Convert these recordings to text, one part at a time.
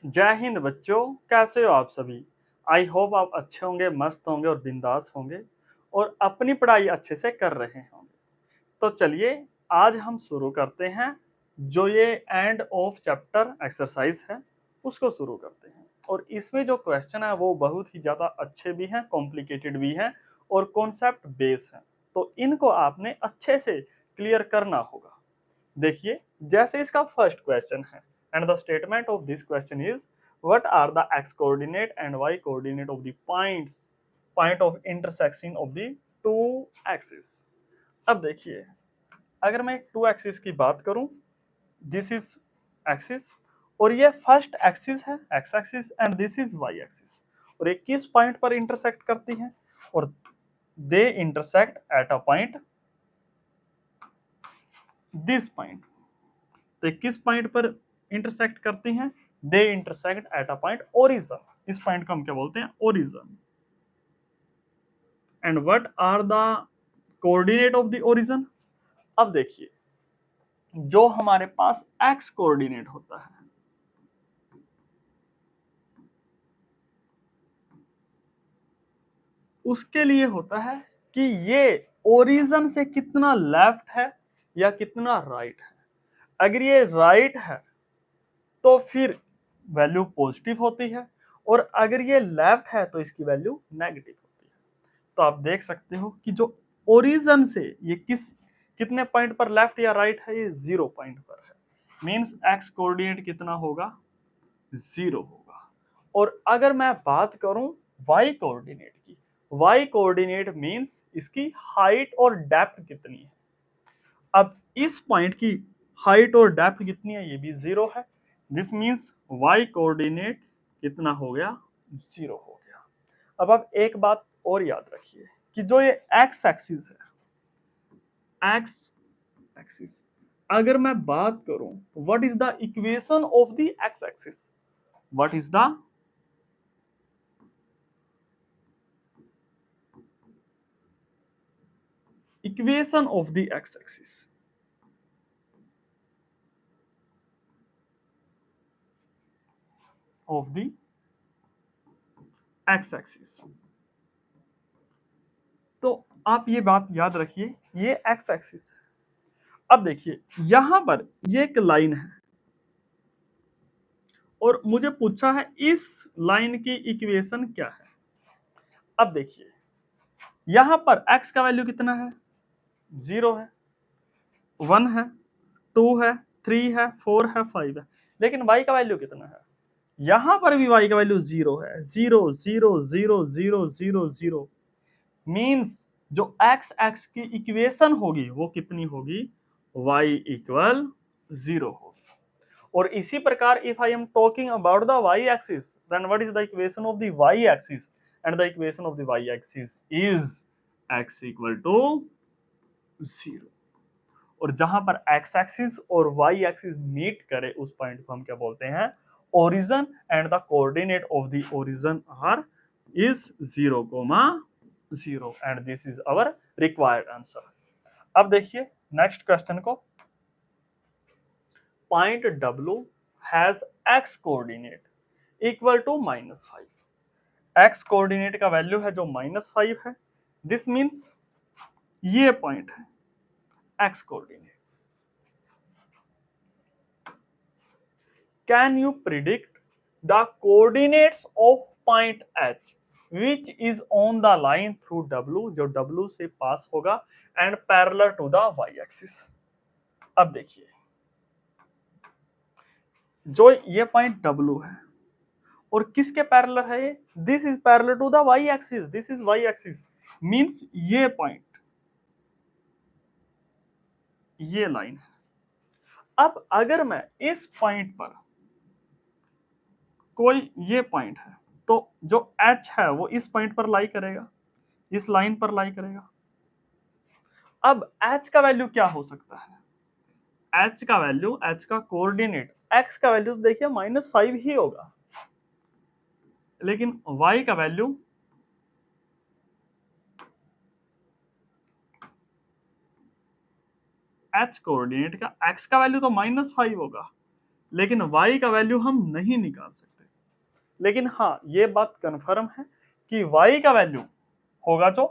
जय हिंद बच्चों, कैसे हो आप सभी। आई होप आप अच्छे होंगे, मस्त होंगे और बिंदास होंगे और अपनी पढ़ाई अच्छे से कर रहे होंगे। तो चलिए आज हम शुरू करते हैं। जो ये एंड ऑफ चैप्टर एक्सरसाइज है उसको शुरू करते हैं। और इसमें जो क्वेश्चन है वो बहुत ही ज़्यादा अच्छे भी हैं, कॉम्प्लिकेटेड भी हैं और कॉन्सेप्ट बेस हैं। तो इनको आपने अच्छे से क्लियर करना होगा। देखिए, जैसे इसका फर्स्ट क्वेश्चन है and the statement of this question is what are the X coordinate and Y coordinate of the point of intersection of the two axis. अब देखिए, अगर मैं टू एक्सिस की बात करूं, दिस इज एक्सिस और ये फर्स्ट एक्सिस है X axis and this is Y axis. और ये किस पॉइंट पर इंटरसेक्ट करती हैं? और they intersect at a point this point. तो किस पॉइंट पर इंटरसेक्ट करती हैं? They intersect at a point origin. इस पॉइंट को हम क्या बोलते हैं? Origin. And what are the coordinate of the origin? अब देखिए, जो हमारे पास एक्स कोऑर्डिनेट होता है उसके लिए होता है कि ये ओरिजिन से कितना लेफ्ट है या कितना राइट है। अगर ये राइट है तो फिर वैल्यू पॉजिटिव होती है और अगर ये लेफ्ट है तो इसकी वैल्यू नेगेटिव होती है। तो आप देख सकते हो कि जो ओरिजिन से ये कितने पॉइंट पर लेफ्ट या राइट है? ये 0 पॉइंट पर है। मींस एक्स कोऑर्डिनेट कितना होगा? 0 होगा। और अगर मैं बात करूं वाई कोऑर्डिनेट की, वाई कोऑर्डिनेट मींस इसकी हाइट और डेप्थ कितनी है। अब इस पॉइंट की हाइट और डेप्थ कितनी है? ये भी 0 है। दिस मींस वाई कोऑर्डिनेट कितना हो गया? 0 हो गया। अब आप एक बात और याद रखिए कि जो ये एक्स एक्सिस है, एक्स एक्सिस, अगर मैं बात करूं what is the equation of the x axis? What is the equation of the x axis? Of the x axis. तो आप ये बात याद रखिए, ये एक्स एक्सिस है। अब देखिए, यहां पर ये एक लाइन है और मुझे पूछा है इस लाइन की इक्वेशन क्या है। अब देखिए, यहां पर x का वैल्यू कितना है? 0 है, 1 है, 2 है, 3 है, 4 है, 5 है। लेकिन y का वैल्यू कितना है? यहां पर भी y का वैल्यू 0 है। 0 0 0 0 0 0 मींस जो x x की इक्वेशन होगी वो कितनी होगी? y इक्वल 0 होगी। और इसी प्रकार if I am talking about the y axis, then what is the equation of the y axis? And the equation of the y axis is x equal to 0। और जहां पर x एक्सिस और y axis meet करे उस point को हम क्या बोलते हैं? Origin. And the coordinate of the origin are is 0,0 and this is our required answer. अब देखिए नेक्स्ट क्वेश्चन को। Point W has x coordinate equal to -5। x coordinate का वैल्यू है जो -5 है। दिस मींस ये पॉइंट है x coordinate. Can you predict the coordinates of point H which is on the line through W, जो W से पास होगा and parallel to the y axis? अब देखिए, जो ये पॉइंट W है और किसके पैरेलल है ये? This is parallel to the y axis, this is y axis. Means ये पॉइंट, ये लाइन है। अब अगर मैं इस पॉइंट पर कोई ये पॉइंट है तो जो H है वो इस पॉइंट पर लाई करेगा, इस लाइन पर लाई करेगा। अब H का वैल्यू क्या हो सकता है? H का वैल्यू, H का कोऑर्डिनेट, x का वैल्यू तो देखिए -5 ही होगा, लेकिन y का वैल्यू h कोऑर्डिनेट का x का वैल्यू तो -5 होगा, लेकिन y का वैल्यू हम नहीं निकाल सकते। लेकिन हाँ ये बात कंफर्म है कि y का वैल्यू होगा जो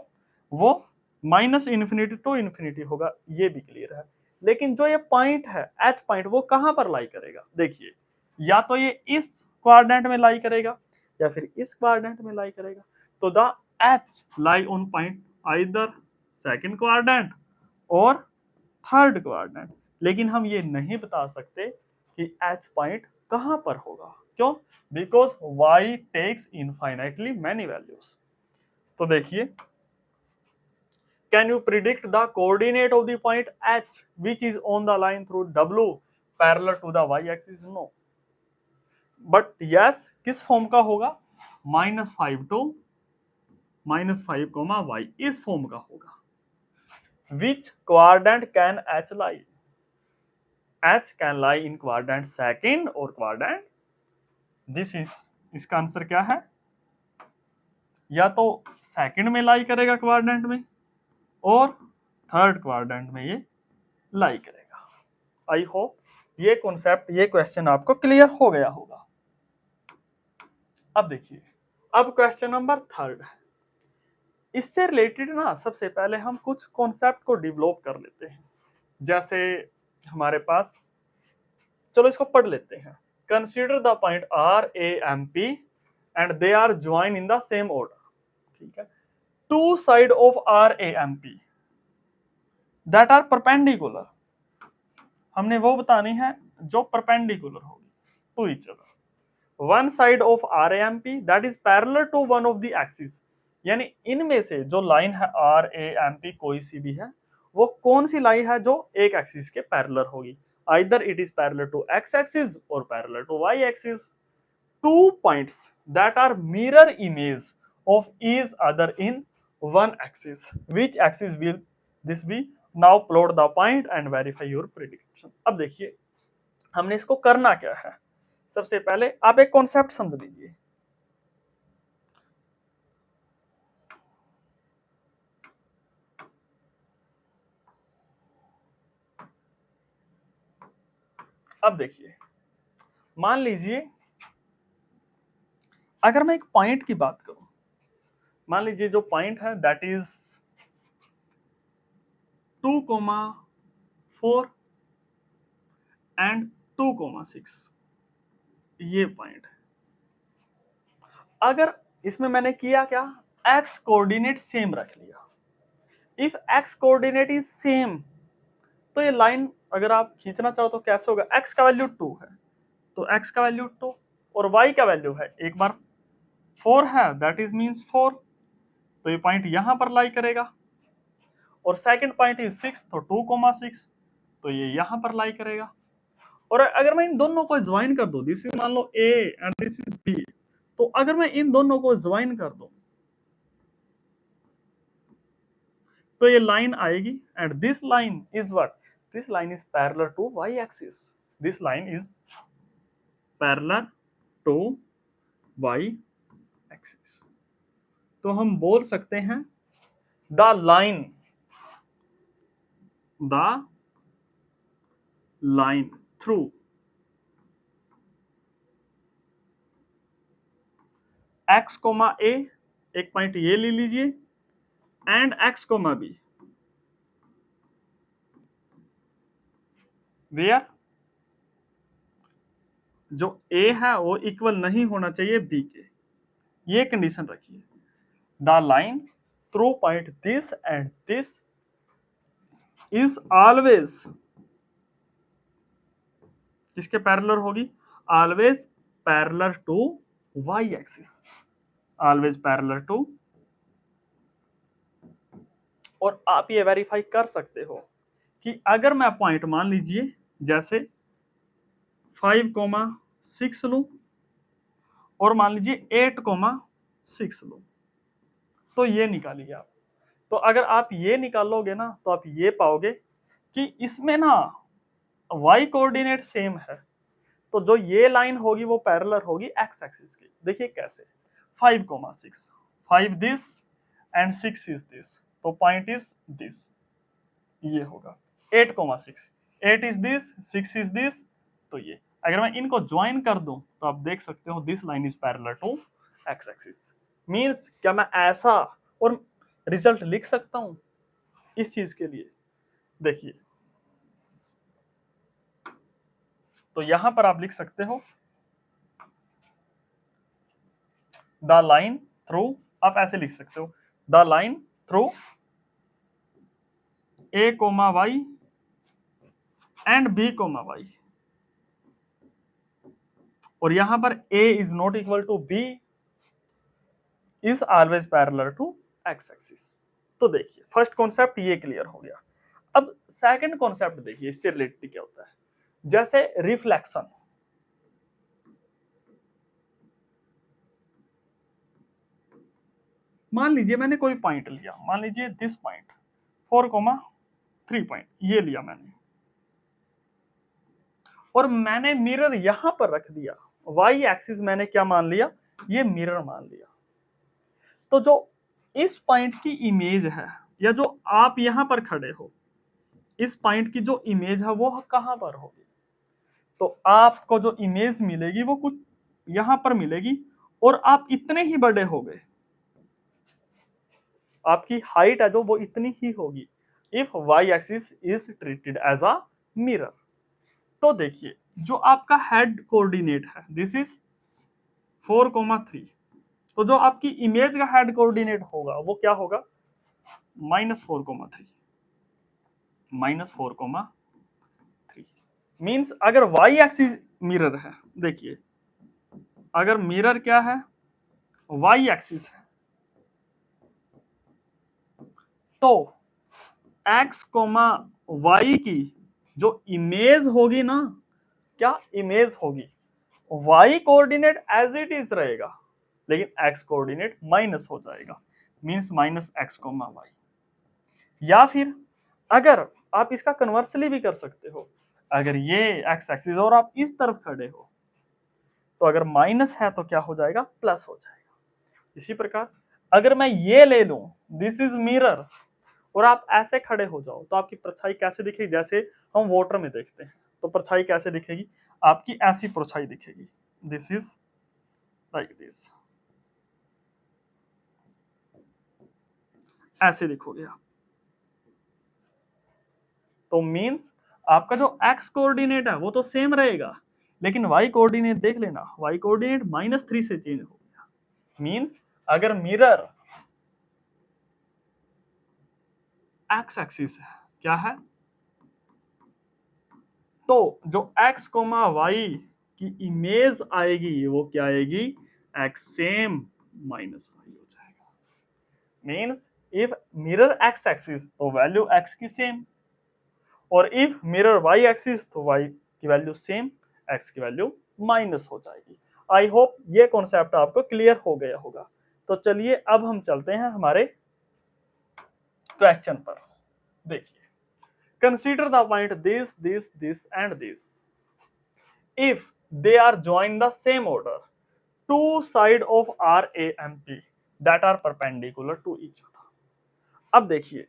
वो -∞ टू इन्फिनिटी होगा, ये भी क्लियर है। लेकिन जो ये पॉइंट है h पॉइंट, वो कहां पर लाई करेगा? देखिए, या तो ये इस क्वाड्रेंट में लाई करेगा या फिर इस क्वाड्रेंट में लाई करेगा। तो the h lie on point either second quadrant और थर्ड क्वाड्रेंट। लेकिन हम ये नहीं बता सकते कि h पॉइंट कहां पर होगा। क्यों? Because y takes infinitely many values. तो देखिए, can you predict the coordinate of the point h which is on the line through w parallel to the y axis? No, but yes, किस form का होगा? -5 to -5, y इस form का होगा। Which quadrant can h lie? h can lie in quadrant second or quadrant, this is, इसका answer क्या है? या तो सेकंड में लाई करेगा क्वाड्रेंट में, और थर्ड क्वाड्रेंट में ये लाई करेगा। आई होप ये कॉन्सेप्ट, ये क्वेश्चन आपको क्लियर हो गया होगा। अब देखिए, अब क्वेश्चन नंबर थर्ड है। इससे रिलेटेड ना सबसे पहले हम कुछ कॉन्सेप्ट को डेवलप कर लेते हैं। जैसे हमारे पास, चलो इसको पढ़ लेते हैं। Consider the point R A M P and they are join in the same order. ठीक है, two side of R A M P that are perpendicular, हमने वो बतानी है जो परपेंडिकुलर होगी to each other. One side of R A M P that is parallel to one of the axis, यानी इनमें से जो लाइन है आर ए एम पी कोई सी भी है, वो कौन सी लाइन है जो एक एक्सिस के पैरेलल होगी? Either it is parallel to X axis और parallel to Y axis. Two points that are mirror image of each other in one axis, which axis will this be? Now plot the point and verify your prediction. अब देखिए, हमने इसको करना क्या है। सबसे पहले आप एक कॉन्सेप्ट समझ लीजिए। अब देखिए, मान लीजिए अगर मैं एक पॉइंट की बात करूं, मान लीजिए जो पॉइंट है दैट इज 2,4 एंड 2,6, ये पॉइंट है। अगर इसमें मैंने किया क्या, एक्स कोऑर्डिनेट सेम रख लिया। If x coordinate is same, तो ये लाइन अगर आप खींचना चाहो तो कैसे होगा? एक्स का वैल्यू 2 है तो एक्स का वैल्यू 2, और वाई का वैल्यू है, एक बार 4 है दैट इज मींस 4, तो ये पॉइंट यहां पर लाई करेगा। और सेकंड पॉइंट इज 6, तो 2,6, तो ये यहां पर लाई करेगा। और अगर मैं इन दोनों को ज्वाइन कर दूं, दिस इज मान लो A and this is B, तो अगर मैं इन दोनों को ज्वाइन कर दूं तो ये लाइन आएगी, and this line is what? This line is parallel to Y axis, this line is parallel to Y axis. तो हम बोल सकते हैं the line through X comma A, एक पॉइंट ये ले लीजिए, and X comma B, where जो ए है वो इक्वल नहीं होना चाहिए बी के, ये कंडीशन रखिए। The line through point this and this is always किसके पैरेलल होगी? Always parallel to Y axis, always parallel to. और आप ये वेरीफाई कर सकते हो कि अगर मैं पॉइंट मान लीजिए जैसे 5,6 लूं और मान लीजिए 8,6 लूं, तो ये निकालिए आप। तो अगर आप ये निकालोगे ना तो आप ये पाओगे कि इसमें ना y कोऑर्डिनेट सेम है, तो जो ये लाइन होगी वो पैरेलल होगी एक्स एक्सिस की। देखिए कैसे, 5,6, 5 दिस एंड 6 इज दिस, तो पॉइंट इज दिस, ये होगा 8,6, 8 इज दिस, 6 इज दिस, तो ये। अगर मैं इनको ज्वाइन कर दूं तो आप देख सकते हो this line is parallel to X axis. Means क्या मैं ऐसा और रिजल्ट लिख सकता हूं इस चीज के लिए? देखिए, तो यहां पर आप लिख सकते हो द लाइन थ्रू, आप ऐसे लिख सकते हो the line through A comma Y and B comma Y, और यहां पर A is not equal to B is always parallel to X axis. तो देखिए फर्स्ट कॉन्सेप्ट ये क्लियर हो गया। अब सेकंड कॉन्सेप्ट देखिए, इससे रिलेटेड क्या होता है, जैसे रिफ्लेक्शन। मान लीजिए मैंने कोई पॉइंट लिया, मान लीजिए दिस पॉइंट 4,3 पॉइंट ये लिया मैंने, और मैंने मिरर यहां पर रख दिया, वाई एक्सिस मैंने क्या मान लिया, ये मिरर मान लिया। तो जो इस पॉइंट की इमेज है, या जो आप यहां पर खड़े हो, इस पॉइंट की जो इमेज है वो कहां पर होगी? तो आपको जो इमेज मिलेगी वो कुछ यहां पर मिलेगी, और आप इतने ही बड़े हो गए, आपकी हाइट है जो वो इतनी ही होगी if Y axis is treated as a mirror. तो देखिए जो आपका हेड कोऑर्डिनेट है दिस इज 4,3, तो जो आपकी इमेज का हेड कोऑर्डिनेट होगा वो क्या होगा, -4,3, -4,3। मींस अगर वाई एक्सिस मिरर है, देखिए अगर मिरर क्या है, वाई एक्सिस है, तो एक्स कोमा वाई की जो इमेज होगी ना, क्या इमेज होगी, Y coordinate as it is रहेगा, लेकिन एक्स कोऑर्डिनेट माइनस हो जाएगा, मींस -x,y। या फिर अगर आप इसका कन्वर्सली भी कर सकते हो, अगर ये एक्स एक्सिस और आप इस तरफ खड़े हो, तो अगर माइनस है तो क्या हो जाएगा, प्लस हो जाएगा। इसी प्रकार अगर मैं ये ले लूं दिस इज मिरर, और आप ऐसे खड़े हो जाओ, तो आपकी परछाई कैसे दिखेगी, जैसे हम वाटर में देखते हैं, तो परछाई कैसे दिखेगी, आपकी ऐसी परछाई दिखेगी, दिस इज लाइक दिस, ऐसे दिखोगे आप। तो मींस आपका जो एक्स कोऑर्डिनेट है वो तो सेम रहेगा, लेकिन वाई कोऑर्डिनेट देख लेना, वाई कोऑर्डिनेट -3 से चेंज हो गया। मींस अगर मिरर एक्स एक्सिस है, क्या है, तो जो x, y की इमेज आएगी वो क्या आएगी, x सेम -y हो जाएगा। Means if mirror x axis तो वैल्यू x की सेम, और इफ मिरर y एक्सिस तो y की वैल्यू सेम, x की वैल्यू माइनस हो जाएगी। आई होप ये कॉन्सेप्ट आपको क्लियर हो गया होगा। तो चलिए अब हम चलते हैं हमारे क्वेश्चन पर। देखिए, consider the point this this this and this if they are joined the same order, two side of RAMP that are perpendicular to each other। अब देखिए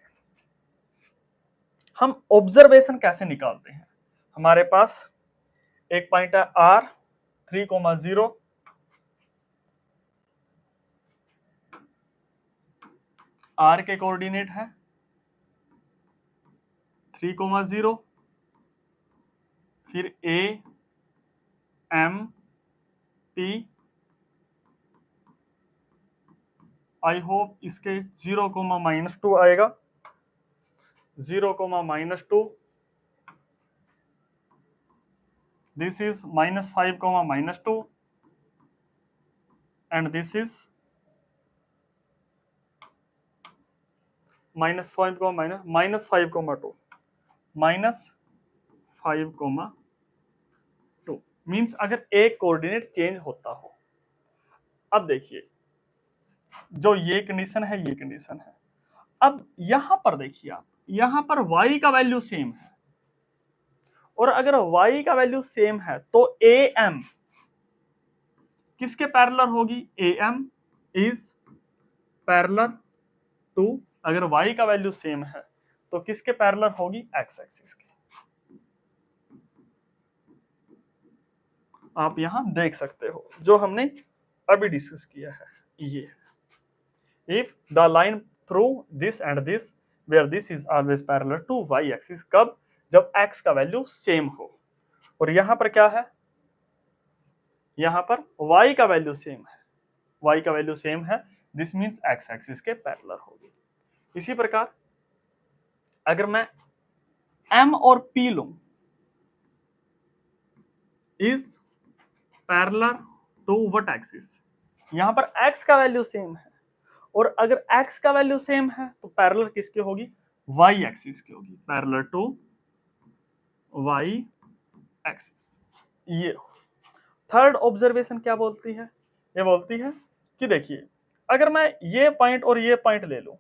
हम ऑब्जर्वेशन कैसे निकालते हैं, हमारे पास एक पॉइंट है R 3,0, R के कोऑर्डिनेट है 3,0, फिर A M P, I hope इसके 0,-2 आएगा, 0,-2, this is -5,-2, and this is -5, -5,2, -5,2 means अगर एक कोऑर्डिनेट चेंज होता हो। अब देखिए जो ये कंडीशन है, ये कंडीशन है। अब यहां पर देखिए आप, यहां पर y का वैल्यू सेम है, और अगर y का वैल्यू सेम है तो am किसके पैरेलल होगी, am इज पैरेलल टू, अगर y का वैल्यू सेम है तो किसके पैरेलल होगी, x एक्सिस के। आप यहां देख सकते हो जो हमने अभी डिस्कस किया है। ये if the line through this and this where this is always parallel to Y axis, कब? जब x का वैल्यू सेम हो। और यहां पर क्या है? यहां पर y का वैल्यू सेम है, y का वैल्यू सेम है, दिस मीन्स x एक्सिस के पैरेलल होगी। इसी प्रकार अगर मैं m और p लूं, is parallel to what axis? यहां पर x का वैल्यू सेम है, और अगर x का वैल्यू सेम है तो पैरेलल किसकी होगी? y एक्सिस की होगी, पैरेलल टू y एक्सिस। ये थर्ड ऑब्जर्वेशन क्या बोलती है? ये बोलती है कि देखिए, अगर मैं ये पॉइंट और ये पॉइंट ले लूं,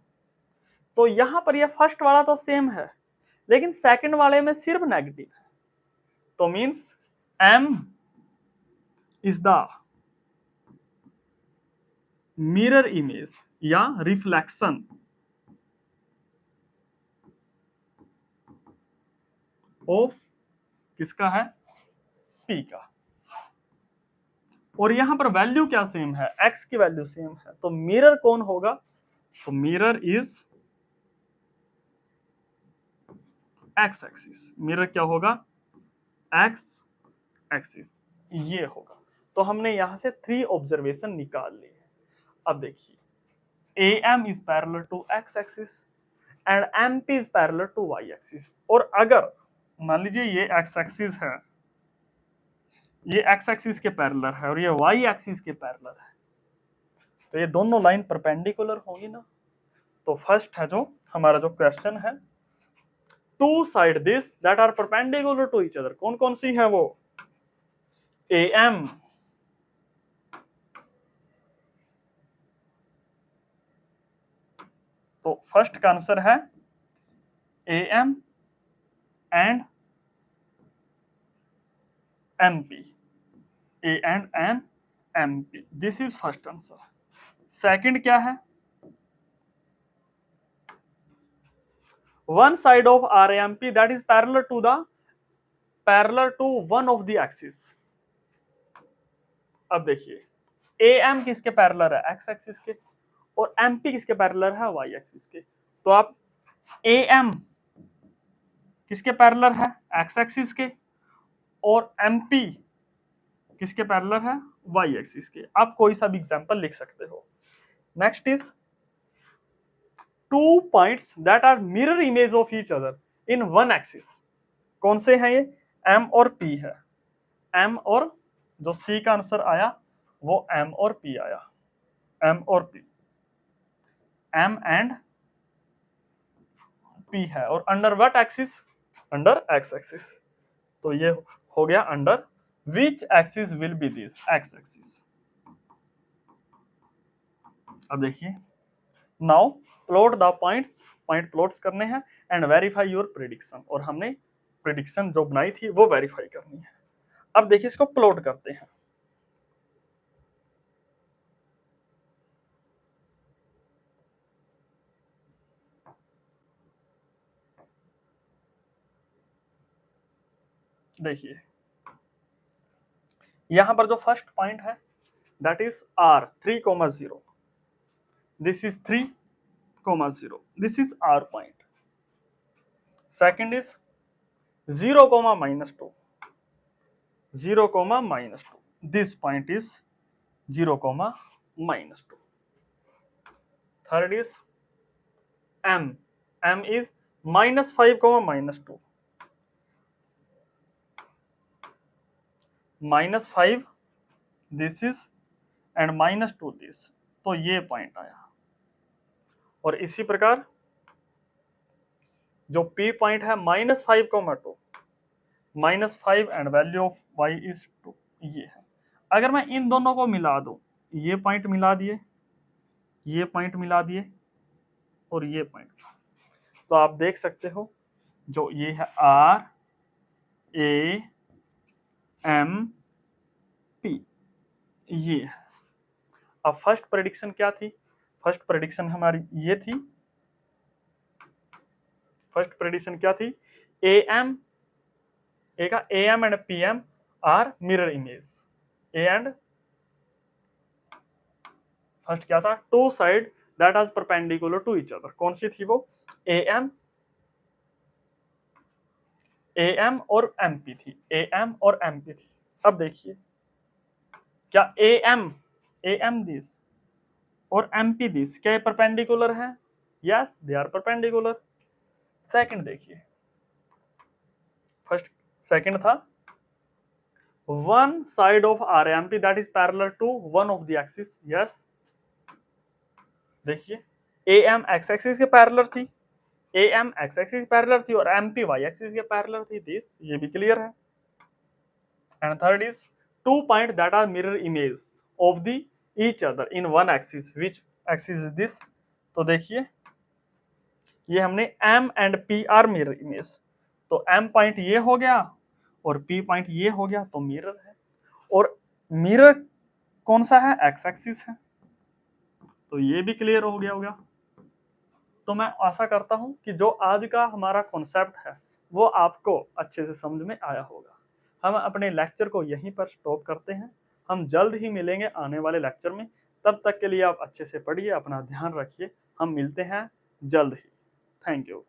तो यहां पर ये फर्स्ट वाला तो सेम है, लेकिन सेकंड वाले में सिर्फ नेगेटिव है। तो means m is the mirror image या रिफ्लेक्शन ऑफ किसका है? p का। और यहां पर वैल्यू क्या सेम है? x की वैल्यू सेम है, तो मिरर कौन होगा? तो mirror is x axis. Mirror क्या होगा? x axis. ये होगा। तो हमने यहां से 3 ऑब्जर्वेशन निकाल लिए। अब देखिए, AM is parallel to x axis and MP is parallel to y axis. और अगर मान लीजिए ये x एक्सिस है, ये x एक्सिस के पैरेलल है, और ये y एक्सिस के पैरेलल है, तो ये दोनों लाइन परपेंडिकुलर होगी ना। तो फर्स्ट है जो हमारा जो क्वेश्चन है, two side this that are perpendicular to each other, कौन कौन सी है वो? AM, तो फर्स्ट का आंसर है AM and MP, A and MP, this is first answer. Second क्या है? one side of RAMP that is parallel to one of the axis। अब देखिए, AM किसके पैरेलल है? x एक्सिस के, और MP किसके पैरेलल है? y एक्सिस के। तो आप AM किसके पैरेलल है? x एक्सिस के, और MP किसके पैरेलल है? y एक्सिस के। आप कोई सा भी एग्जांपल लिख सकते हो। Next is two points that are mirror image of each other in one axis. कौन से हैं ये? M और P है। M और जो C का आंसर आया वो M और P आया, M और P, M एंड P है। और under what axis? Under x axis. तो ये हो गया under which axis will be this? x axis. अब देखिए, now plot the points, point plots करने हैं एंड वेरीफाई योर प्रेडिक्शन। और हमने प्रेडिक्शन जो बनाई थी वो वेरीफाई करनी है। अब देखिए, इसको प्लॉट करते हैं। देखिए, यहां पर जो फर्स्ट पॉइंट है that is R 3,0, this is 3,0, this is R point. Second is 0, -2, 0, -2, this point is 0, -2। Third is M, M is -5, -2, -5 this is and -2 this, तो ये पॉइंट आया। और इसी प्रकार जो P पॉइंट है -5, -2, -5 and value of y is 2, ये है। अगर मैं इन दोनों को मिला दूं, ये पॉइंट मिला दिए, ये पॉइंट मिला दिए, और ये पॉइंट, तो आप देख सकते हो जो ये है R A M P, ये है। अब फर्स्ट प्रेडिक्शन क्या थी? फर्स्ट प्रेडिक्शन हमारी ये थी, फर्स्ट प्रेडिक्शन क्या थी? AM, A का AM and PM are mirror image. A and first क्या था, two side that are perpendicular to each other, कौन सी थी वो, ए एम और एम पी थी, ए एम और एम पी थी। अब देखिए क्या ए एम दिस और एम पी दिस क्या परपेंडिकुलर है, yes they are perpendicular. Second देखिए, फर्स्ट सेकंड था one side of R M P that is parallel to one of the axis, yes देखिए ए एम एक्स एक्सिस के parallel थी, A M X axis parallel थी और M P Y axis के parallel थी, this ये भी clear है। And third is two point that are mirror image of the each other in one axis, which axis is this, तो देखिए ये हमने M and P are mirror image, तो एम पॉइंट ये हो गया और पी पॉइंट ये हो गया, तो मिरर है। और मिरर कौन सा है, एक्स एक्सिस है, तो ये भी क्लियर हो गया होगा। तो मैं आशा करता हूं कि जो आज का हमारा कॉन्सेप्ट है वो आपको अच्छे से समझ में आया होगा। हम अपने लेक्चर को यहीं पर स्टॉप करते हैं, हम जल्द ही मिलेंगे आने वाले लेक्चर में। तब तक के लिए आप अच्छे से पढ़िए, अपना ध्यान रखिए, हम मिलते हैं जल्द ही। Thank you.